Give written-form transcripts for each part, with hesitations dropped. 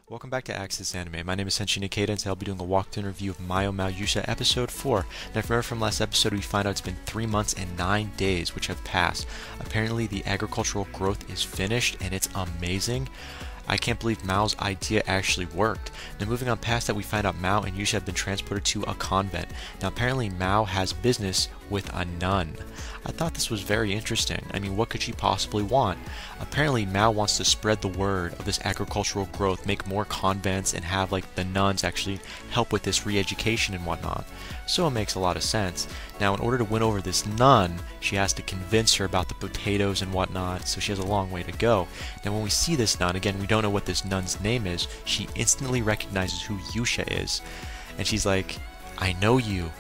Welcome back to Access Anime. My name is Henshin Ikeda, and today I'll be doing a walkthrough review of Maoyuu Maou Yuusha episode 4. Now, if you remember from last episode, we find out it's been 3 months and 9 days which have passed. Apparently, the agricultural growth is finished, and it's amazing. I can't believe Mao's idea actually worked. Now, moving on past that, we find out Mao and Yuusha have been transported to a convent. Now, apparently, Mao has business with a nun. I thought this was very interesting. I mean, what could she possibly want? Apparently, Mao wants to spread the word of this agricultural growth, make more convents, and have like the nuns actually help with this re-education and whatnot. So it makes a lot of sense. Now, in order to win over this nun, she has to convince her about the potatoes and whatnot, so she has a long way to go. Now, when we see this nun, again, we don't know what this nun's name is, she instantly recognizes who Yuusha is. And she's like, I know you.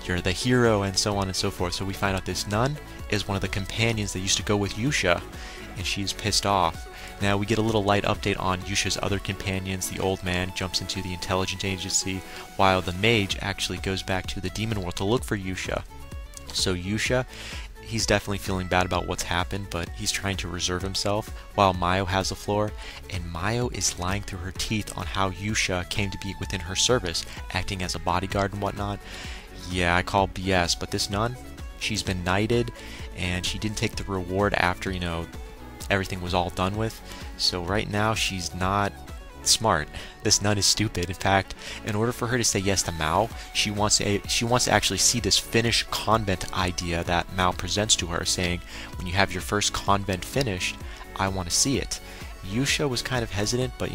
You're the hero, and so on and so forth. So we find out this nun is one of the companions that used to go with Yuusha, and she's pissed off. Now we get a little light update on Yusha's other companions. The old man jumps into the intelligence agency, while the mage actually goes back to the demon world to look for Yuusha. So Yuusha, he's definitely feeling bad about what's happened, but he's trying to reserve himself, while Mayo has the floor, and Mayo is lying through her teeth on how Yuusha came to be within her service, acting as a bodyguard and whatnot. Yeah, I call BS, but this nun, she's been knighted, and she didn't take the reward after, everything was all done with. So right now, she's not smart. This nun is stupid. In fact, in order for her to say yes to Mao, she wants to actually see this finished convent idea that Mao presents to her, saying, when you have your first convent finished, I want to see it. Yuusha was kind of hesitant, but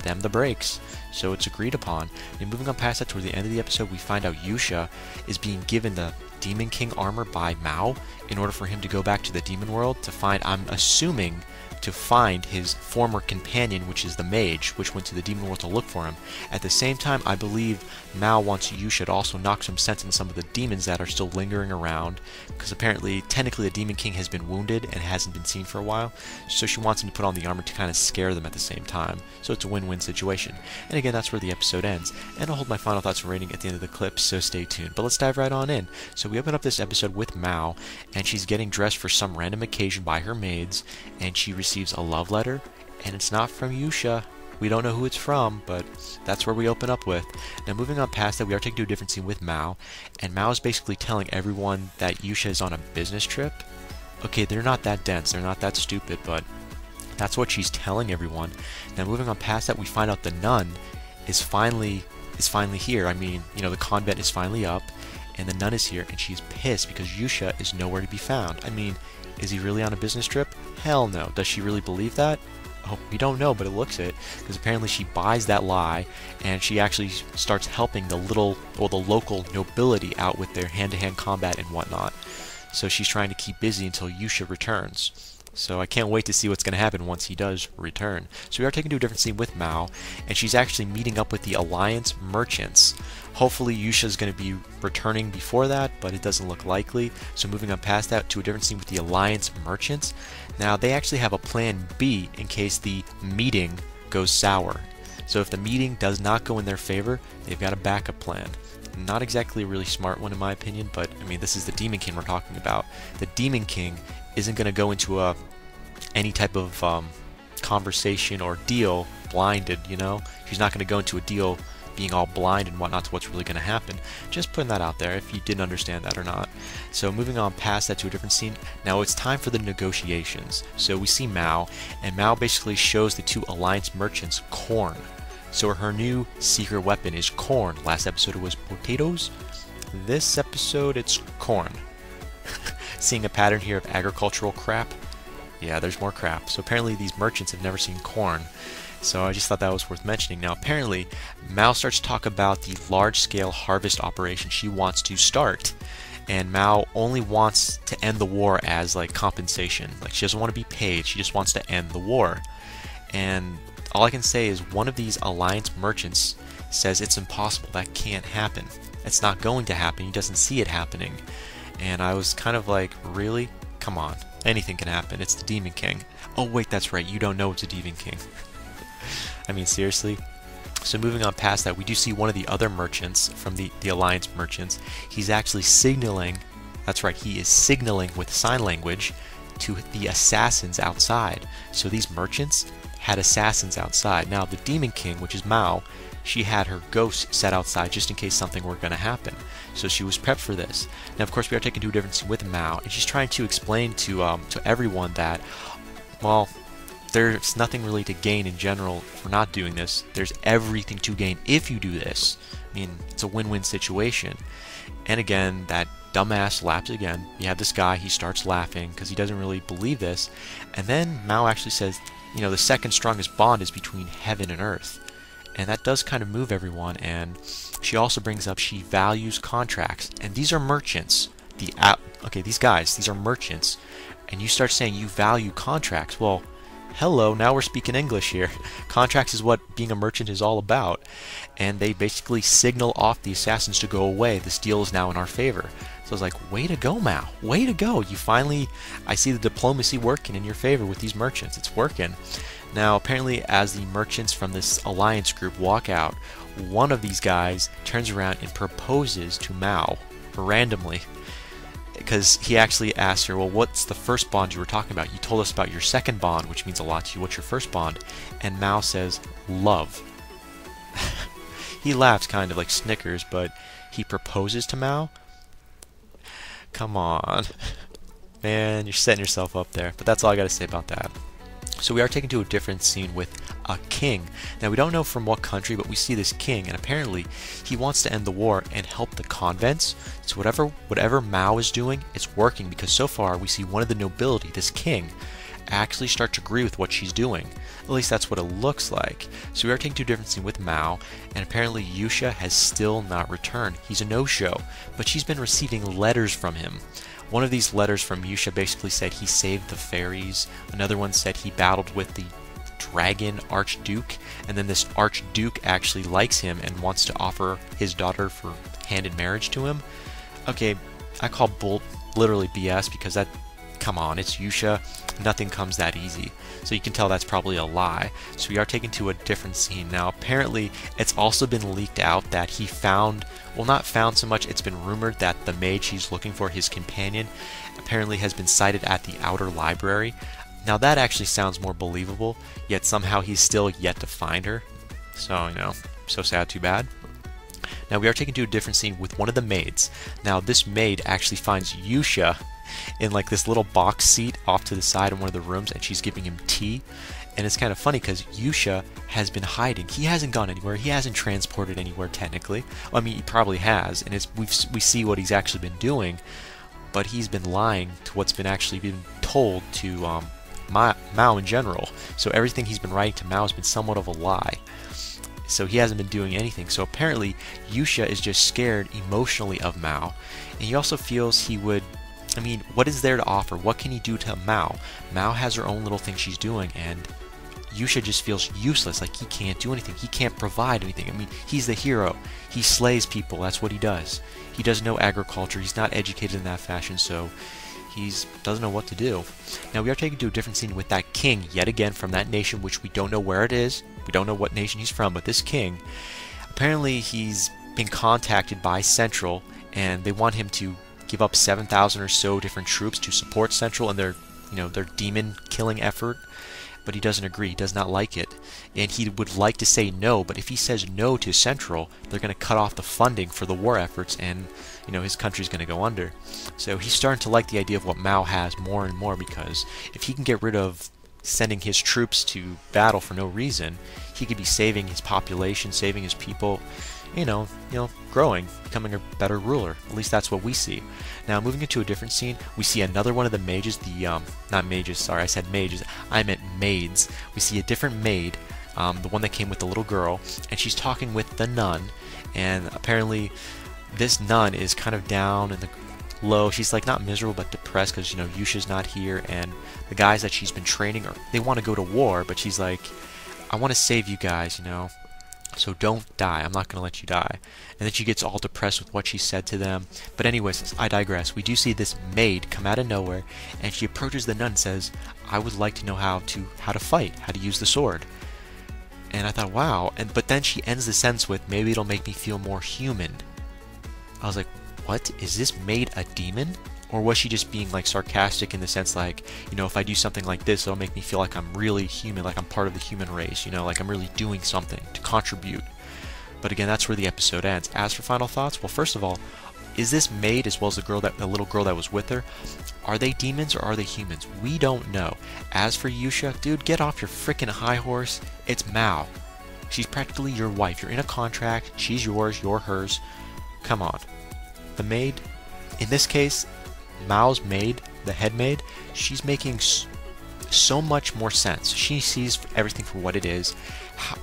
them the breaks. So it's agreed upon. And moving on past that, toward the end of the episode, we find out Yuusha is being given the Demon King armor by Mao in order for him to go back to the demon world to find, I'm assuming, to find his former companion, which is the mage, which went to the demon world to look for him. At the same time, I believe Mao wants Yuusha to also knock some sense in some of the demons that are still lingering around, because apparently, technically, the Demon King has been wounded and hasn't been seen for a while, so she wants him to put on the armor to kind of scare them at the same time. So it's a win-win situation. And again, that's where the episode ends. And I'll hold my final thoughts and rating at the end of the clip, so stay tuned. But let's dive right on in. So we open up this episode with Mao, and she's getting dressed for some random occasion by her maids, and she receives a love letter, and it's not from Yuusha. We don't know who it's from, but that's where we open up with. Now, moving on past that, we are taken to a different scene with Mao, and Mao is basically telling everyone that Yuusha is on a business trip. Okay, they're not that dense, they're not that stupid, but that's what she's telling everyone. Now, moving on past that, we find out the nun is finally here. I mean, the convent is finally up, and the nun is here, and she's pissed because Yuusha is nowhere to be found. I mean, is he really on a business trip? Hell no. Does she really believe that? Oh, we don't know, but it looks it, because apparently she buys that lie, and she actually starts helping the local nobility out with their hand-to-hand combat and whatnot. So she's trying to keep busy until Yuusha returns. So I can't wait to see what's going to happen once he does return. So we are taken to a different scene with Mao, and she's actually meeting up with the Alliance merchants. Hopefully Yuusha is going to be returning before that, but it doesn't look likely. So moving on past that to a different scene with the Alliance merchants. Now they actually have a plan B in case the meeting goes sour. So if the meeting does not go in their favor, they've got a backup plan. Not exactly a really smart one in my opinion, but I mean, this is the Demon King we're talking about. The Demon King isn't going to go into any type of conversation or deal blinded, She's not going to go into a deal being all blind and whatnot to what's really going to happen. Just putting that out there if you didn't understand that or not. So moving on past that to a different scene, now it's time for the negotiations. So we see Mao, and Mao basically shows the two Alliance merchants corn. So her new secret weapon is corn. Last episode it was potatoes. This episode it's corn. Seeing a pattern here of agricultural crap. Yeah, there's more crap. So apparently these merchants have never seen corn. So I just thought that was worth mentioning. Now apparently, Mao starts to talk about the large-scale harvest operation she wants to start. And Mao only wants to end the war as like compensation. Like she doesn't want to be paid, she just wants to end the war. And all I can say is one of these Alliance merchants says it's impossible, that can't happen. It's not going to happen, he doesn't see it happening. And I was kind of like, really? Come on, anything can happen, it's the Demon King. Oh wait, that's right, you don't know it's a Demon King. I mean, seriously? So moving on past that, we do see one of the other merchants from the Alliance merchants. He's actually signaling, that's right, he is signaling with sign language to the assassins outside. So these merchants had assassins outside. Now the Demon King, which is Mao, she had her ghosts set outside just in case something were going to happen. So she was prepped for this. Now, of course, we are taken to a different scene with Mao, and she's trying to explain to everyone that, well, there's nothing really to gain in general for not doing this. There's everything to gain if you do this. I mean, it's a win-win situation. And again, that dumbass laughs again. You have this guy, he starts laughing because he doesn't really believe this. And then Mao actually says, you know, the second strongest bond is between heaven and earth. And that does kind of move everyone. And she also brings up she values contracts. And these are merchants. Okay, these guys, these are merchants. And you start saying you value contracts. Well, hello, now we're speaking English here. Contracts is what being a merchant is all about. And they basically signal off the assassins to go away. This deal is now in our favor. So I was like, way to go, Mao. Way to go. You finally, I see the diplomacy working in your favor with these merchants. It's working. Now, apparently, as the merchants from this alliance group walk out, one of these guys turns around and proposes to Mao randomly. Because he actually asked her, well, what's the first bond you were talking about? You told us about your second bond, which means a lot to you. What's your first bond? And Mao says, love. He laughs, kind of like snickers, but he proposes to Mao? Come on. Man, you're setting yourself up there. But that's all I got to say about that. So we are taken to a different scene with a king. Now we don't know from what country, but we see this king, and apparently he wants to end the war and help the convents. So whatever Mao is doing, it's working, because so far we see one of the nobility, this king, actually start to agree with what she's doing. At least that's what it looks like. So we are taking to a different scene with Mao, and apparently Yuusha has still not returned. He's a no-show, but she's been receiving letters from him. One of these letters from Yuusha basically said he saved the fairies. Another one said he battled with the dragon archduke, and then this archduke actually likes him and wants to offer his daughter for hand in marriage to him. Okay, I call literally BS, because that, come on, it's Yuusha. Nothing comes that easy. So you can tell that's probably a lie. So we are taken to a different scene. Now apparently it's also been leaked out that he found, well, not found so much, it's been rumored that the mage he's looking for, his companion, apparently has been sighted at the outer library. Now that actually sounds more believable, yet somehow he's still yet to find her. So, you know, so sad, too bad. Now we are taken to a different scene with one of the maids. Now this maid actually finds Yuusha in like this little box seat off to the side in one of the rooms, and she's giving him tea. And it's kind of funny because Yuusha has been hiding. He hasn't gone anywhere. He hasn't transported anywhere technically. Well, I mean, he probably has, and we see what he's actually been doing, but he's been lying to what's been actually been told to Mao in general. So everything he's been writing to Mao has been somewhat of a lie. So he hasn't been doing anything. So apparently Yuusha is just scared emotionally of Mao, and he also feels he would, I mean, what is there to offer? What can he do to Mao? Mao has her own little thing she's doing, and Yuusha just feels useless, like he can't do anything. He can't provide anything. I mean, he's the hero. He slays people. That's what he does. He doesn't know agriculture. He's not educated in that fashion, so he doesn't know what to do. Now we are taken to a different scene with that king, yet again from that nation, which we don't know where it is. We don't know what nation he's from, but this king, apparently he's been contacted by Central, and they want him to give up 7,000 or so different troops to support Central in their, their demon killing effort. But he doesn't agree. He does not like it, and he would like to say no. But if he says no to Central, they're going to cut off the funding for the war efforts, and his country's going to go under. So he's starting to like the idea of what Mao has more and more, because if he can get rid of sending his troops to battle for no reason, he could be saving his population, saving his people, growing, becoming a better ruler. At least that's what we see. Now, moving into a different scene, we see another one of the mages, not mages, sorry, I said mages, I meant maids. We see a different maid, the one that came with the little girl, and she's talking with the nun, and apparently this nun is kind of down in the low. She's like not miserable, but depressed because, Yuusha's not here, and the guys that she's been training, they want to go to war, but she's like, I want to save you guys, so don't die. I'm not going to let you die. And then she gets all depressed with what she said to them. But anyways, I digress. We do see this maid come out of nowhere, and she approaches the nun and says, I would like to know how to fight, how to use the sword. And I thought, wow. But then she ends the sentence with, maybe it'll make me feel more human. I was like, what? Is this maid a demon? Or was she just being like sarcastic in the sense like, you know, if I do something like this, it'll make me feel like I'm really human, like I'm part of the human race, you know, like I'm really doing something to contribute. But again, that's where the episode ends. As for final thoughts, well, first of all, is this maid as well as the little girl that was with her, are they demons or are they humans? We don't know. As for Yuusha, dude, get off your freaking high horse. It's Mao. She's practically your wife. You're in a contract. She's yours. You're hers. Come on. The maid, in this case, Mao's maid, the head maid, she's making so much more sense. She sees everything for what it is.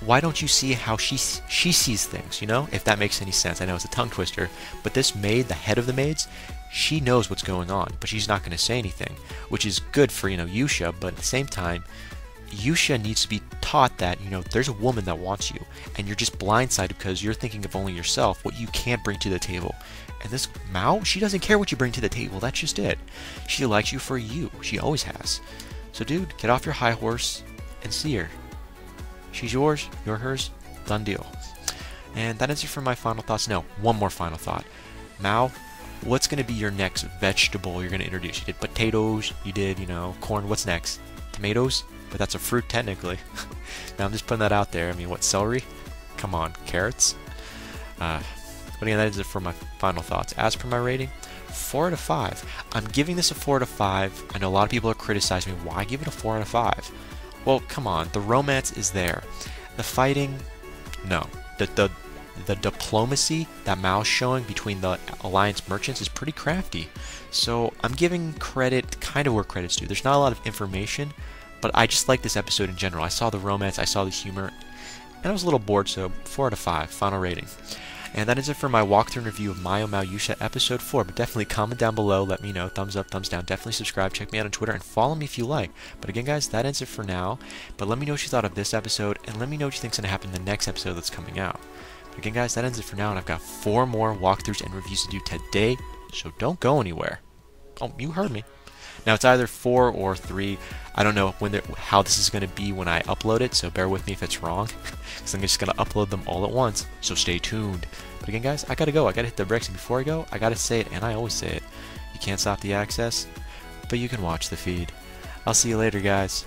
Why don't you see how she sees things, you know? If that makes any sense. I know it's a tongue twister, but this maid, the head of the maids, she knows what's going on, but she's not going to say anything, which is good for, you know, Yuusha, but at the same time, Yuusha needs to be taught that, you know, there's a woman that wants you, and you're just blindsided because you're thinking of only yourself, what you can't bring to the table. And this Mao, she doesn't care what you bring to the table, that's just it. She likes you for you, she always has. So dude, get off your high horse and see her. She's yours, you're hers, done deal. And that is it for my final thoughts. No, one more final thought. Mao, what's going to be your next vegetable you're going to introduce? You did potatoes, you did, you know, corn, what's next? Tomatoes? But that's a fruit technically. Now I'm just putting that out there. I mean, what, celery? Come on, carrots? But again, that is it for my final thoughts. As per my rating, 4 out of 5. I'm giving this a 4 out of 5. I know a lot of people are criticizing me. Why give it a 4 out of 5? Well, come on. The romance is there. The fighting, no. The diplomacy that Mao's showing between the Alliance merchants is pretty crafty. So I'm giving credit kind of where credit's due. There's not a lot of information, but I just like this episode in general. I saw the romance, I saw the humor, and I was a little bored, so 4 out of 5, final rating. And that is it for my walkthrough and review of Maoyuu Maou Yuusha episode 4. But definitely comment down below, let me know, thumbs up, thumbs down, definitely subscribe, check me out on Twitter, and follow me if you like. But again guys, that ends it for now. But let me know what you thought of this episode, and let me know what you think's going to happen in the next episode that's coming out. But again guys, that ends it for now, and I've got 4 more walkthroughs and reviews to do today, so don't go anywhere. Oh, you heard me. Now it's either 4 or 3. I don't know how this is going to be when I upload it, so bear with me if it's wrong, because I'm just going to upload them all at once, so stay tuned. But again guys, I gotta go, I gotta hit the brakes, and before I go, I gotta say it, and I always say it, you can't stop the access, but you can watch the feed. I'll see you later guys.